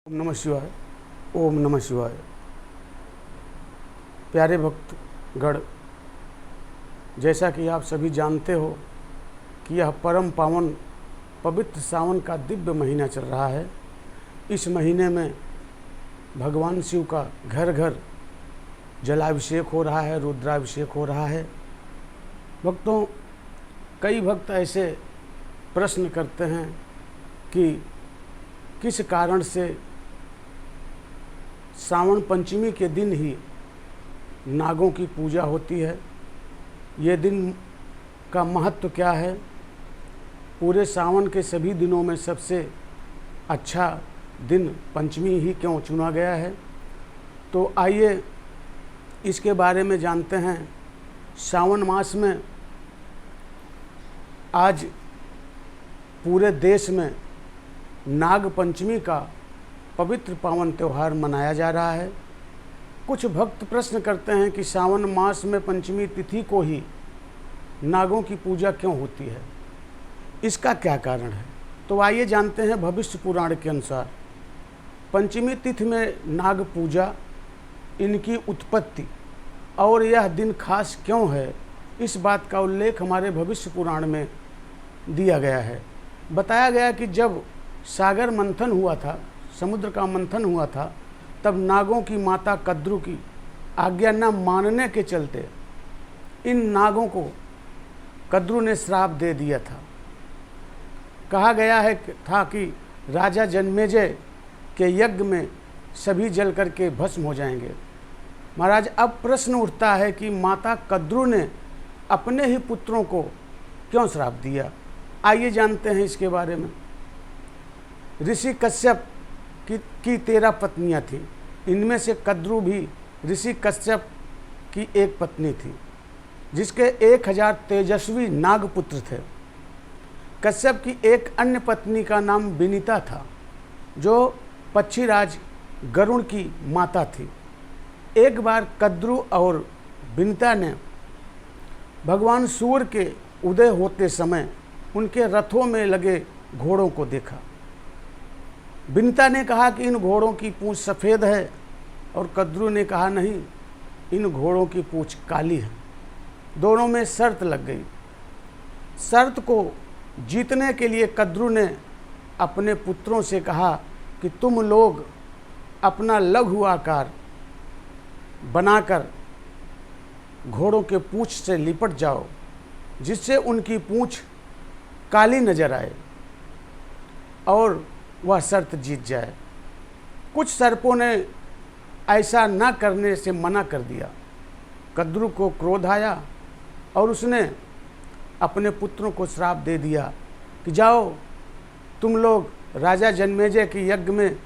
ओम नमः शिवाय। ओम नमः शिवाय। प्यारे भक्तगण, जैसा कि आप सभी जानते हो कि यह परम पावन पवित्र सावन का दिव्य महीना चल रहा है। इस महीने में भगवान शिव का घर घर जलाभिषेक हो रहा है, रुद्राभिषेक हो रहा है। भक्तों, कई भक्त ऐसे प्रश्न करते हैं कि किस कारण से सावन पंचमी के दिन ही नागों की पूजा होती है, ये दिन का महत्व क्या है, पूरे सावन के सभी दिनों में सबसे अच्छा दिन पंचमी ही क्यों चुना गया है। तो आइए इसके बारे में जानते हैं। सावन मास में आज पूरे देश में नाग पंचमी का पवित्र पावन त्यौहार मनाया जा रहा है। कुछ भक्त प्रश्न करते हैं कि सावन मास में पंचमी तिथि को ही नागों की पूजा क्यों होती है, इसका क्या कारण है। तो आइए जानते हैं। भविष्य पुराण के अनुसार पंचमी तिथि में नाग पूजा, इनकी उत्पत्ति और यह दिन खास क्यों है, इस बात का उल्लेख हमारे भविष्य पुराण में दिया गया है। बताया गया कि जब सागर मंथन हुआ था, समुद्र का मंथन हुआ था, तब नागों की माता कद्रु की आज्ञा न मानने के चलते इन नागों को कद्रु ने श्राप दे दिया था। कहा गया है था कि राजा जन्मेजय के यज्ञ में सभी जल करके भस्म हो जाएंगे। महाराज, अब प्रश्न उठता है कि माता कद्रु ने अपने ही पुत्रों को क्यों श्राप दिया। आइए जानते हैं इसके बारे में। ऋषि कश्यप की 13 पत्नियां थीं। इनमें से कद्रु भी ऋषि कश्यप की एक पत्नी थी, जिसके 1000 तेजस्वी नागपुत्र थे। कश्यप की एक अन्य पत्नी का नाम विनीता था, जो पक्षीराज गरुड़ की माता थी। एक बार कद्रु और विनीता ने भगवान सूर्य के उदय होते समय उनके रथों में लगे घोड़ों को देखा। विनीता ने कहा कि इन घोड़ों की पूंछ सफ़ेद है, और कद्रु ने कहा नहीं, इन घोड़ों की पूंछ काली है। दोनों में शर्त लग गई। शर्त को जीतने के लिए कद्रु ने अपने पुत्रों से कहा कि तुम लोग अपना लघु आकार बनाकर घोड़ों के पूंछ से लिपट जाओ, जिससे उनकी पूंछ काली नजर आए और वह शर्त जीत जाए। कुछ सर्पों ने ऐसा न करने से मना कर दिया। कद्रु को क्रोध आया और उसने अपने पुत्रों को श्राप दे दिया कि जाओ, तुम लोग राजा जन्मेजय के यज्ञ में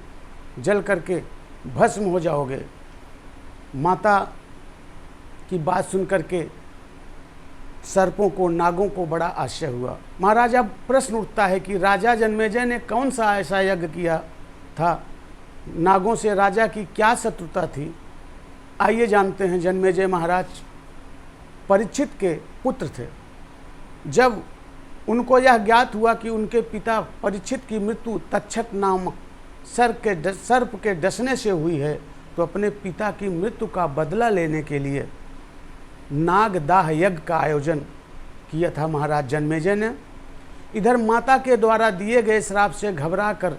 जल करके भस्म हो जाओगे। माता की बात सुन करके सर्पों को, नागों को बड़ा आश्चर्य हुआ। महाराज, अब प्रश्न उठता है कि राजा जन्मेजय ने कौन सा ऐसा यज्ञ किया था, नागों से राजा की क्या शत्रुता थी। आइए जानते हैं। जन्मेजय महाराज परीक्षित के पुत्र थे। जब उनको यह ज्ञात हुआ कि उनके पिता परीक्षित की मृत्यु तक्षक नामक सर्प के डसने से हुई है, तो अपने पिता की मृत्यु का बदला लेने के लिए नागदाह यज्ञ का आयोजन किया था महाराज जन्मेजय ने। इधर माता के द्वारा दिए गए श्राप से घबराकर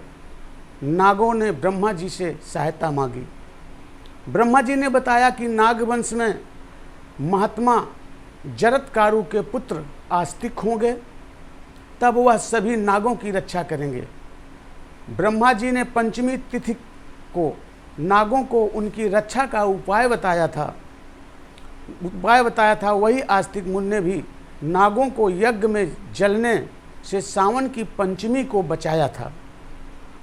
नागों ने ब्रह्मा जी से सहायता मांगी। ब्रह्मा जी ने बताया कि नागवंश में महात्मा जरत्कारु के पुत्र आस्तिक होंगे, तब वह सभी नागों की रक्षा करेंगे। ब्रह्मा जी ने पंचमी तिथि को नागों को उनकी रक्षा का उपाय बताया था। वही आस्तिक मुनि ने भी नागों को यज्ञ में जलने से सावन की पंचमी को बचाया था।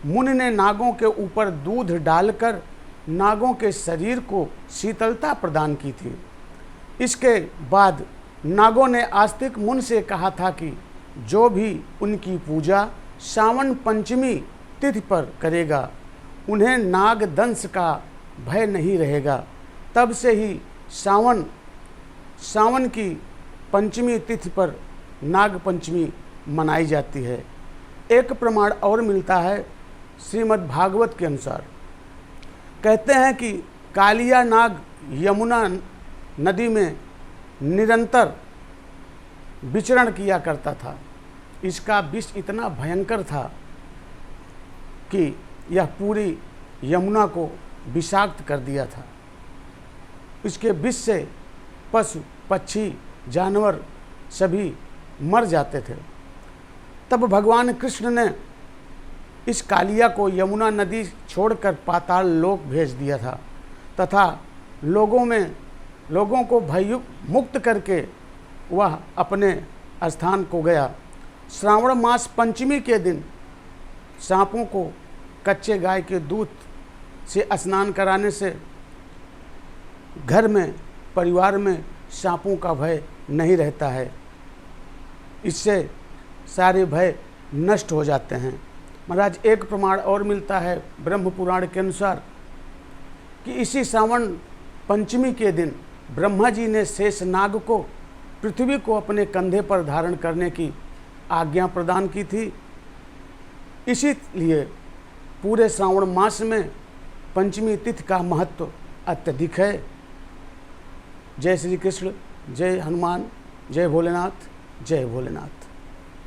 मुनि ने नागों के ऊपर दूध डालकर नागों के शरीर को शीतलता प्रदान की थी। इसके बाद नागों ने आस्तिक मुनि से कहा था कि जो भी उनकी पूजा सावन पंचमी तिथि पर करेगा, उन्हें नागदंश का भय नहीं रहेगा। तब से ही सावन की पंचमी तिथि पर नाग पंचमी मनाई जाती है। एक प्रमाण और मिलता है श्रीमद् भागवत के अनुसार कहते हैं कि कालिया नाग यमुना नदी में निरंतर विचरण किया करता था। इसका विष इतना भयंकर था कि यह पूरी यमुना को विषाक्त कर दिया था। इसके विष से पशु पक्षी जानवर सभी मर जाते थे। तब भगवान कृष्ण ने इस कालिया को यमुना नदी छोड़कर पाताल लोक भेज दिया था तथा लोगों को भय मुक्त करके वह अपने स्थान को गया। श्रावण मास पंचमी के दिन सांपों को कच्चे गाय के दूध से स्नान कराने से घर में परिवार में सांपों का भय नहीं रहता है। इससे सारे भय नष्ट हो जाते हैं। महाराज एक प्रमाण और मिलता है ब्रह्म पुराण के अनुसार कि इसी श्रावण पंचमी के दिन ब्रह्मा जी ने शेष नाग को पृथ्वी को अपने कंधे पर धारण करने की आज्ञा प्रदान की थी। इसीलिए पूरे श्रावण मास में पंचमी तिथि का महत्व अत्यधिक है। जय श्री कृष्ण, जय हनुमान, जय भोलेनाथ, जय भोलेनाथ।